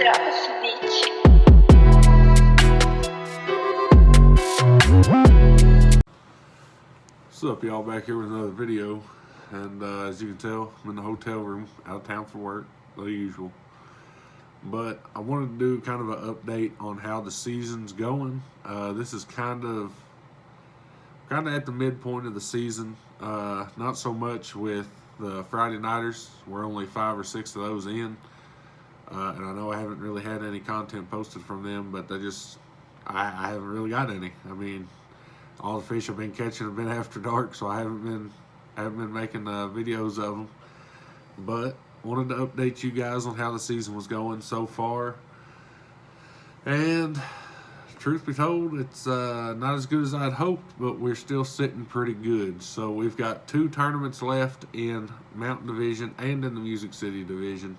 Grava Beat. What's up, y'all? Back here with another video, and as you can tell, I'm in the hotel room, out of town for work, the usual. But I wanted to do kind of an update on how the season's going. This is kind of at the midpoint of the season. Not so much with the Friday Nighters. We're only 5 or 6 of those in, and I know I haven't really had any content posted from them, but I haven't really got any. I mean, all the fish I've been catching have been after dark, so I haven't been making videos of them. But wanted to update you guys on how the season was going so far. And truth be told, it's not as good as I'd hoped, but we're still sitting pretty good. So we've got 2 tournaments left in Mountain Division and in the Music City Division.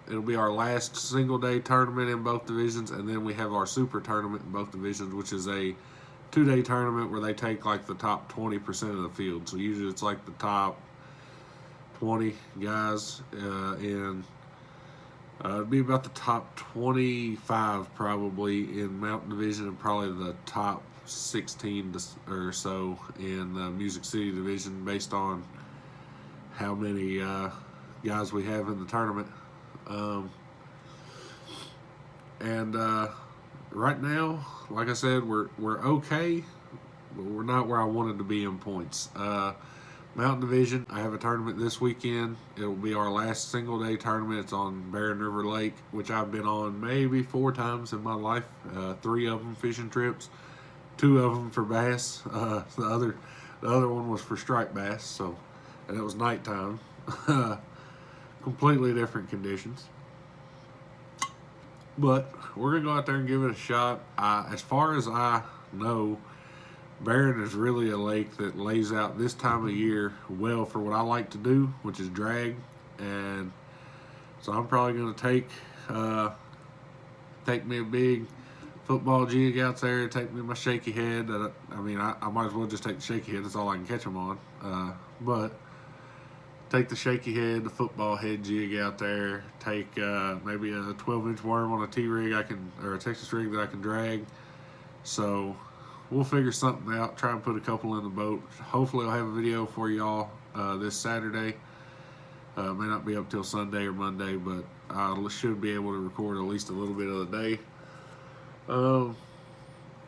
It'll be our last single day tournament in both divisions, and then we have our super tournament in both divisions, which is a 2-day tournament where they take like the top 20% of the field. So usually it's like the top 20 guys, and it'd be about the top 25 probably in Mountain Division, and probably the top 16 or so in the Music City Division, based on how many guys we have in the tournament. Right now, like I said, we're okay, but we're not where I wanted to be in points. Mountain Division, I have a tournament this weekend. It'll be our last single day tournament. It's on Barren River Lake, which I've been on maybe 4 times in my life. 3 of them fishing trips, 2 of them for bass. The other one was for striped bass, and it was nighttime. Completely different conditions. But we're going to go out there and give it a shot. As far as I know, Barren is really a lake that lays out this time of year well for what I like to do, which is drag. And so I'm probably going to take me a big football jig out there, take me my shaky head. I might as well just take the shaky head. That's all I can catch them on. But take the shaky head, the football head jig out there, take maybe a 12-inch worm on a T-rig or a Texas rig that I can drag. So we'll figure something out, try and put a couple in the boat. Hopefully I'll have a video for y'all this Saturday. May not be up till Sunday or Monday, but I should be able to record at least a little bit of the day.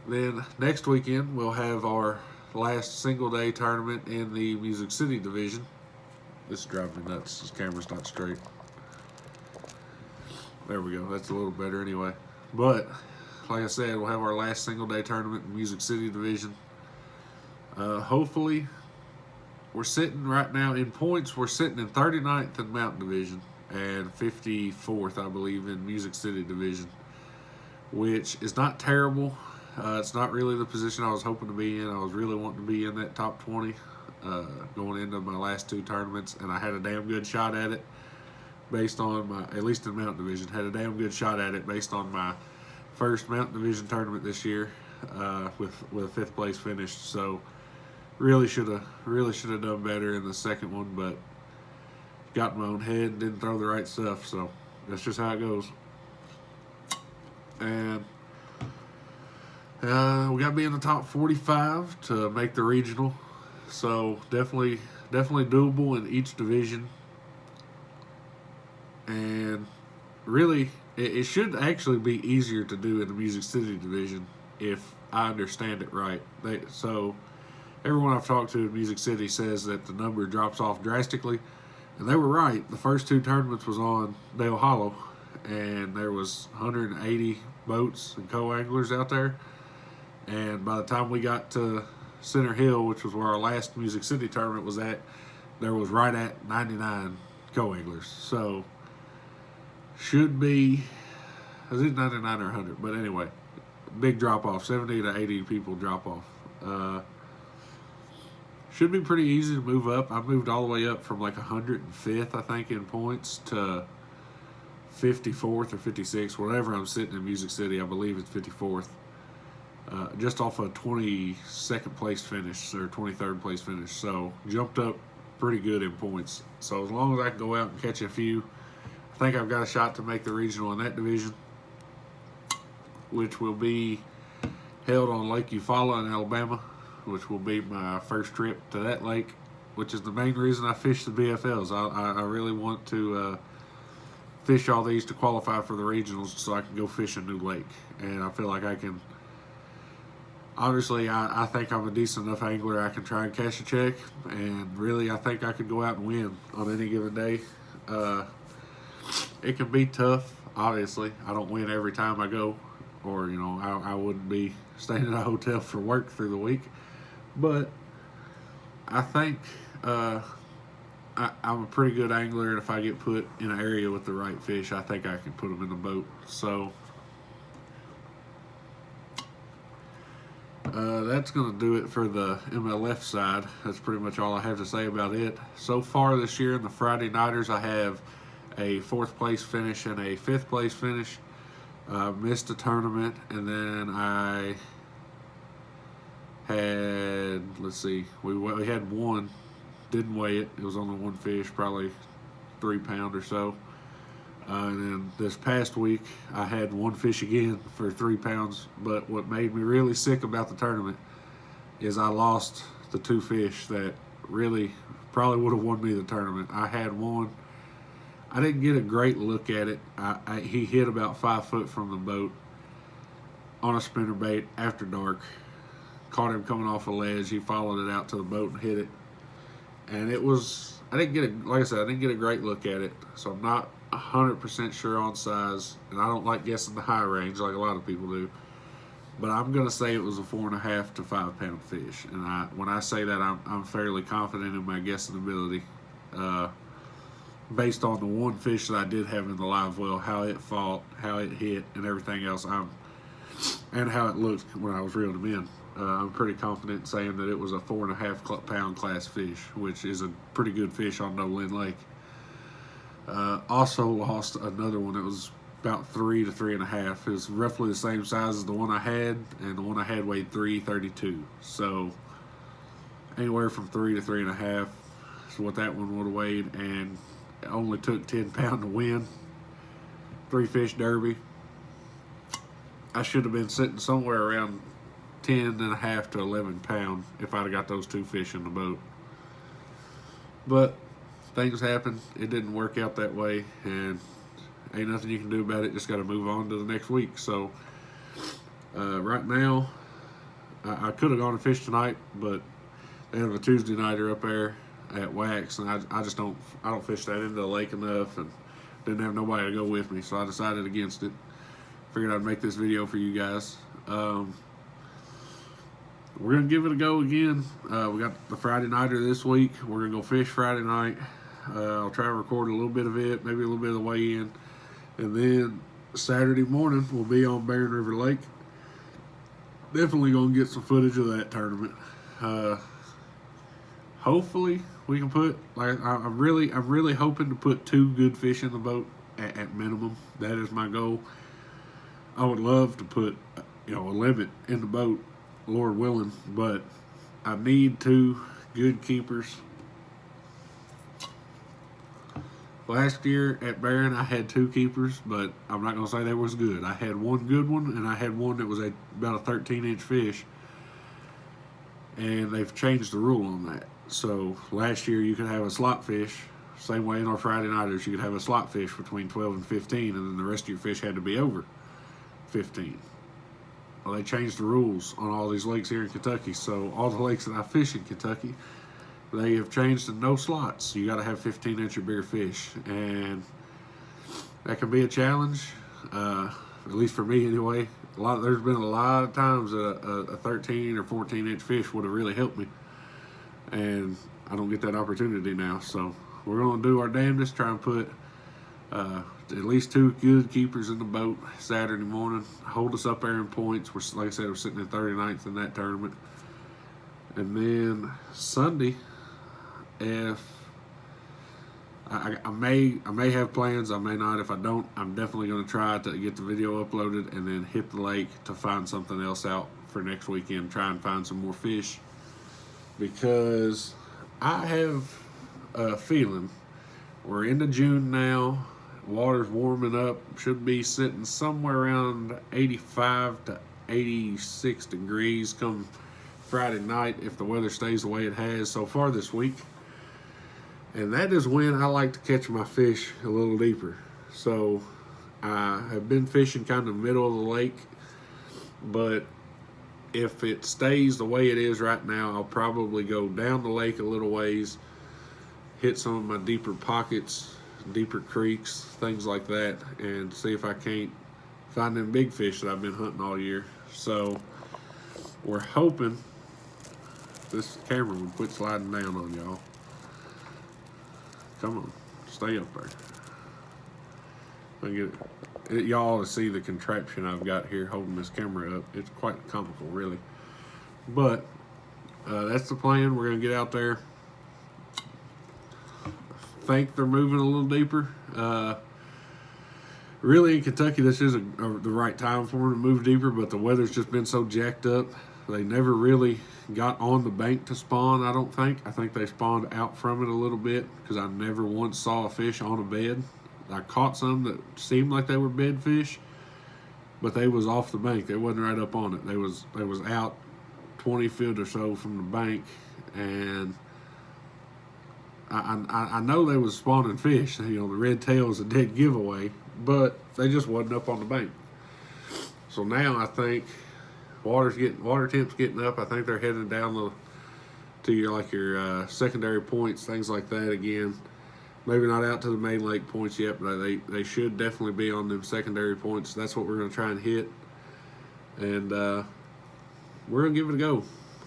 Then next weekend we'll have our last single day tournament in the Music City Division. This is driving me nuts. This camera's not straight. There we go. That's a little better anyway. But like I said, we'll have our last single day tournament in Music City Division. Hopefully, we're sitting right now in points. We're sitting in 39th in Mountain Division and 54th, I believe, in Music City Division, which is not terrible. It's not really the position I was hoping to be in. I was really wanting to be in that top 20. Going into my last 2 tournaments, and I had a damn good shot at it based on at least in Mountain Division, had a damn good shot at it based on my first Mountain Division tournament this year with a 5th place finish. So really should have done better in the second one, but got in my own head and didn't throw the right stuff. So that's just how it goes. And we got to be in the top 45 to make the regional. So definitely doable in each division. And really, it should actually be easier to do in the Music City Division if I understand it right. So everyone I've talked to in Music City says that the number drops off drastically, and they were right. The first 2 tournaments was on Dale Hollow, and there was 180 boats and co-anglers out there. And by the time we got to Center Hill, which was where our last Music City tournament was at, there was right at 99 co-anglers. So should be, is it 99 or 100? But anyway, big drop off, 70 to 80 people drop off. Should be pretty easy to move up. I moved all the way up from like 105th, I think, in points to 54th or 56th, whatever I'm sitting in Music City. I believe it's 54th. Just off a 22nd place finish or 23rd place finish. So jumped up pretty good in points. So as long as I can go out and catch a few I think I've got a shot to make the regional in that division, which will be held on Lake Eufaula in Alabama, which will be my first trip to that lake, which is the main reason I fish the BFLs. I really want to fish all these to qualify for the regionals so I can go fish a new lake. And I feel like I can. Obviously, I think I'm a decent enough angler. I can try and cash a check, and really, I think I could go out and win on any given day. It can be tough, obviously. I don't win every time I go, or, I wouldn't be staying in a hotel for work through the week. But I think I'm a pretty good angler, and if I get put in an area with the right fish, I think I can put them in the boat. So that's going to do it for the MLF side. That's pretty much all I have to say about it. So far this year in the Friday Nighters, I have a 4th place finish and a 5th place finish. Missed a tournament, and then I had, we had one, didn't weigh it. It was only one fish, probably 3 pound or so. And then this past week, I had one fish again for 3 pounds. But what made me really sick about the tournament is I lost the 2 fish that really probably would have won me the tournament. I had one. I didn't get a great look at it. He hit about 5 foot from the boat on a spinnerbait after dark. Caught him coming off a ledge. He followed it out to the boat and hit it. And it was, I didn't get a great look at it. So I'm not 100% sure on size. And I don't like guessing the high range like a lot of people do. But I'm going to say it was a 4.5 to 5 pound fish. And when I say that, I'm fairly confident in my guessing ability. Based on the one fish that I did have in the live well, how it fought, how it hit, and everything else, and how it looked when I was reeling them in. I'm pretty confident in saying that it was a 4.5 pound class fish, which is a pretty good fish on Nolin Lake. Also lost another one that was about 3 to 3.5. It was roughly the same size as the one I had, and the one I had weighed 332. So anywhere from 3 to 3.5 is what that one would have weighed, and it only took 10 pounds to win. 3 fish derby. I should have been sitting somewhere around 10.5 to 11 pounds if I'd have got those 2 fish in the boat. But things happen. It didn't work out that way, and ain't nothing you can do about it. Just got to move on to the next week. So right now, I could have gone and fished tonight, but they have a Tuesday nighter up there at Wax, and I don't fish that into the lake enough, and didn't have nobody to go with me, so I decided against it. Figured I'd make this video for you guys. We're gonna give it a go again. We got the Friday nighter this week. We're gonna go fish Friday night. I'll try to record a little bit of it, maybe a little bit of the weigh-in, and then Saturday morning we'll be on Barren River Lake. Definitely gonna get some footage of that tournament. Hopefully we can put, I'm really hoping to put 2 good fish in the boat at minimum. That is my goal. I would love to put, a limit in the boat, Lord willing, but I need 2 good keepers. Last year at Barren, I had 2 keepers, but I'm not going to say they was good. I had one good one, and I had one that was about a 13-inch fish, and they've changed the rule on that. So last year you could have a slot fish, same way in our Friday nighters, you could have a slot fish between 12 and 15, and then the rest of your fish had to be over 15. Well, they changed the rules on all these lakes here in Kentucky, so all the lakes that I fish in Kentucky, they have changed to no slots. You got to have 15-inch or bigger fish, and that can be a challenge, at least for me anyway. There's been a lot of times a 13 or 14-inch fish would have really helped me, and I don't get that opportunity now. So we're going to do our damnedest, try and put at least 2 good keepers in the boat Saturday morning, hold us up there in points. Like I said, we're sitting at 39th in that tournament. And then Sunday, if I may have plans, I may not. If I don't, I'm definitely going to try to get the video uploaded and then hit the lake to find something else out for next weekend, try and find some more fish, because I have a feeling we're into June now. Water's warming up. Should be sitting somewhere around 85 to 86 degrees come Friday night if the weather stays the way it has so far this week. And that is when I like to catch my fish a little deeper. So I have been fishing kind of middle of the lake, but if it stays the way it is right now, I'll probably go down the lake a little ways, hit some of my deeper pockets, deeper creeks, things like that, and see if I can't find them big fish that I've been hunting all year. So we're hoping this camera will quit sliding down on y'all. Come on, stay up there. I get it. Y'all to see the contraption I've got here holding this camera up. It's quite comical, really. But that's the plan. We're gonna get out there. Think they're moving a little deeper. Really, in Kentucky, this is the right time for them to move deeper, but the weather's just been so jacked up. They never really got on the bank to spawn, I don't think. I think they spawned out from it a little bit because I never once saw a fish on a bed. I caught some that seemed like they were bed fish, but they was off the bank. They wasn't right up on it. They was out 20 feet or so from the bank, and I know they was spawning fish. You know, the red tail is a dead giveaway, but they just wasn't up on the bank. So now I think water temp's getting up. I think they're heading down to your secondary points, things like that again. Maybe not out to the main lake points yet, but they should definitely be on them secondary points. That's what we're going to try and hit, and we're going to give it a go.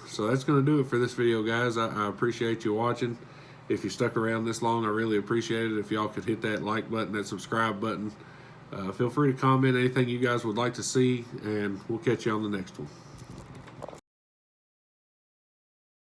So that's going to do it for this video, guys. I appreciate you watching. If you stuck around this long, I really appreciate it. If y'all could hit that like button, that subscribe button. Feel free to comment anything you guys would like to see, and we'll catch you on the next one.